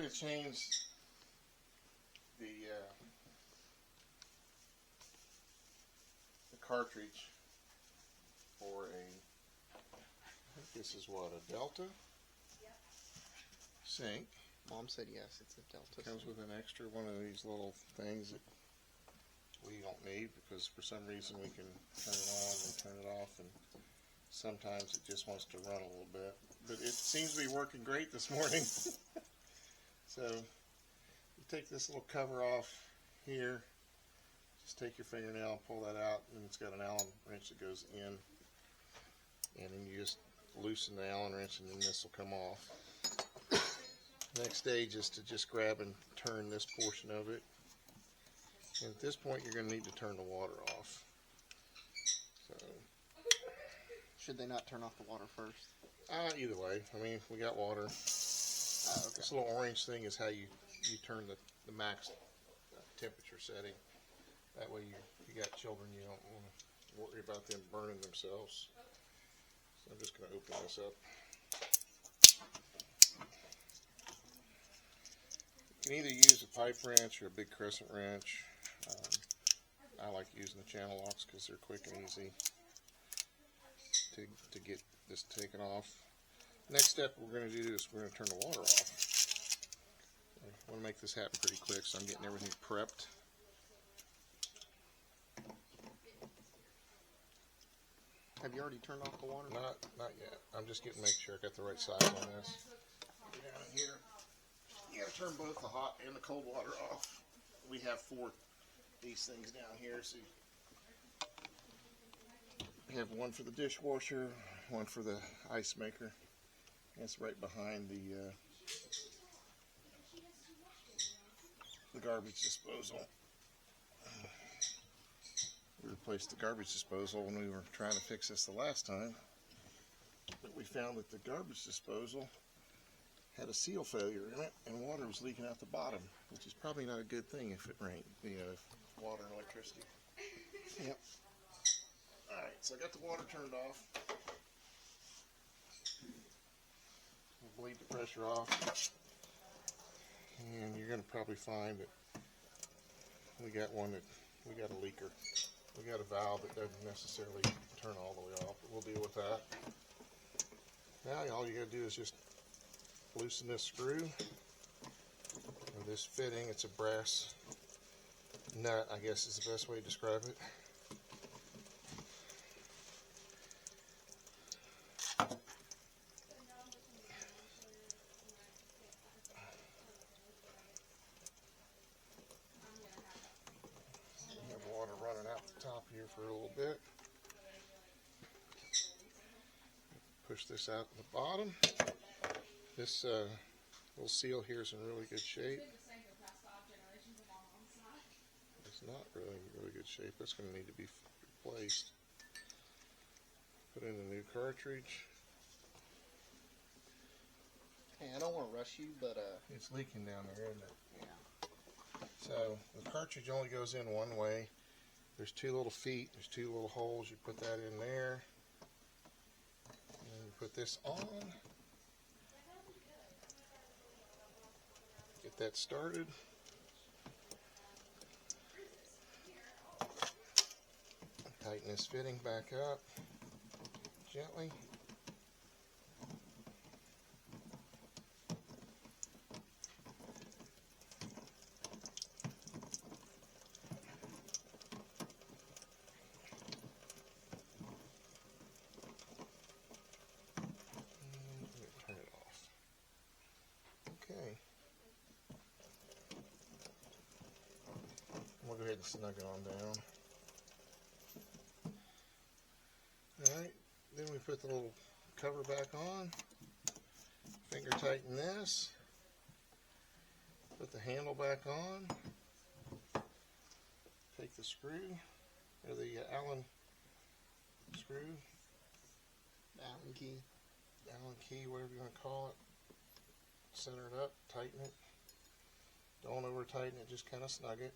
to change the cartridge for a, I think this is what, a Delta sink. Mom said yes, it's a Delta. Comes with an extra one of these little things that we don't need because for some reason we can turn it on and turn it off, and sometimes it just wants to run a little bit. But it seems to be working great this morning. So you take this little cover off here, just take your fingernail and pull that out, and it's got an Allen wrench that goes in, and then you just loosen the Allen wrench and then this will come off. Next stage is to just grab and turn this portion of it, and at this point you're going to need to turn the water off. So should they not turn off the water first? Either way, I mean, we got water. Okay. This little orange thing is how you turn the max temperature setting. That way if you got children, you don't want to worry about them burning themselves. So I'm just going to open this up. You can either use a pipe wrench or a big crescent wrench. I like using the channel locks because they're quick and easy to get this taken off. Next step we're going to do is we're going to turn the water off. I want to make this happen pretty quick, so I'm getting everything prepped. Have you already turned off the water? Not yet. I'm just getting make sure I got the right size on this. Down here, you got to turn both the hot and the cold water off. We have 4 of these things down here, so we have one for the dishwasher, one for the ice maker. That's right behind the garbage disposal. We replaced the garbage disposal when we were trying to fix this the last time, but we found that the garbage disposal had a seal failure in it and water was leaking out the bottom, which is probably not a good thing if it rained, if water and electricity. Yep. Alright, so I got the water turned off. We'll bleed the pressure off, and you're going to probably find that we got a leaker. We got a valve that doesn't necessarily turn all the way off, but we'll deal with that. Now all you got to do is just loosen this screw, and this fitting, it's a brass nut, I guess is the best way to describe it. We have water running out the top here for a little bit. Push this out to the bottom. This little seal here is in really good shape. It's not really in really good shape. That's going to need to be replaced. Put in a new cartridge. Hey, I don't want to rush you, but it's leaking down there, isn't it? Yeah. So the cartridge only goes in one way. There's 2 little feet. There's 2 little holes. You put that in there. And you put this on. Get that started. Tighten this fitting back up gently. And turn it off. Okay. We'll go ahead and snug it on down. Alright, then we put the little cover back on, finger tighten this, put the handle back on, take the screw, or the Allen screw, Allen key, whatever you want to call it, center it up, tighten it, don't over tighten it, just kind of snug it,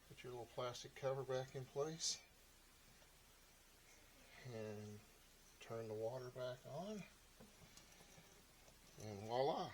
put your little plastic cover back in place, and turn the water back on, and voila!